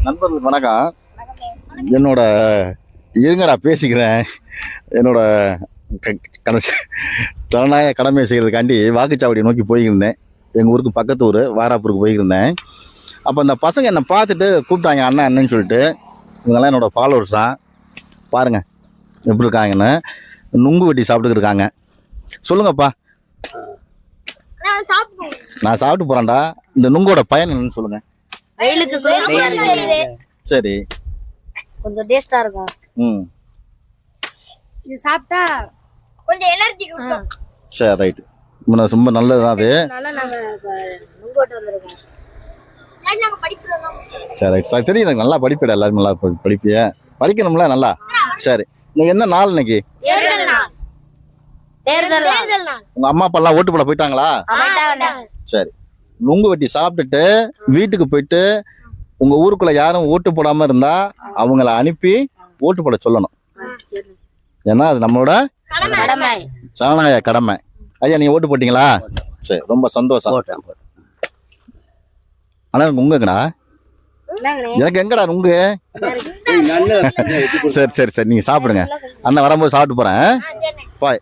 நண்பர்களுக்கு வணக்கம். என்னோட இருங்கடா பேசிக்கிறேன். என்னோட ஜனநாயக கடமை செய்கிறதுக்காண்டி வாக்குச்சாவடியை நோக்கி போயிருந்தேன். எங்கள் ஊருக்கு பக்கத்து ஊர் வாராப்பூருக்கு போயிருந்தேன். அப்போ அந்த பசங்க என்னை பார்த்துட்டு கூப்பிட்டாங்க அண்ணன் அண்ணன்னு சொல்லிட்டு. இவங்கெல்லாம் என்னோடய ஃபாலோவர்ஸ் தான். பாருங்கள் எப்படி இருக்காங்கன்னு. நுங்கு வெட்டி சாப்பிட்டுக்கிட்டு இருக்காங்க. சொல்லுங்கப்பா. நான் சாப்பிட்டு போகிறேன்டா. இந்த நுங்கோட பயன் என்னன்னு சொல்லுங்கள். சரி, கொஞ்சம் டேஸ்டா இருக்கும். இது சாப்பிட்டா கொஞ்சம் எனர்ஜி கொடுக்கும். சரி, ரைட். ரொம்ப நல்லதுதான் அது. சரி, ரைட். சார் தெரியும் எனக்கு நல்லா படிப்பிட. எல்லாரும் நல்லா படிப்பிய படிக்கணும்ல நல்லா. சரி, இன்னைக்கு என்ன நாள்? இன்னைக்கு உங்க அம்மா அப்பா எல்லாம் ஓட்டு போட போயிட்டாங்களா? சரி, நுங்கு வெட்டி சாப்பிட்டுட்டு வீட்டுக்கு போயிட்டு உங்க ஊருக்குள்ள யாரும் ஓட்டு போடாம இருந்தா அவங்கள அனுப்பி ஓட்டு போட சொல்லணும். ஏன்னா அது நம்மளோட ஜனநாயக கடமை. ஐயா, நீங்க ஓட்டு போட்டீங்களா? சரி, ரொம்ப சந்தோஷம். ஆனா நுங்குங்கடா. எனக்கு எங்கடா நுங்கு? சரி சரி சரி, நீங்க சாப்பிடுங்க. அண்ணன் வரும்போது சாப்பிட்டு போறேன். பாய்.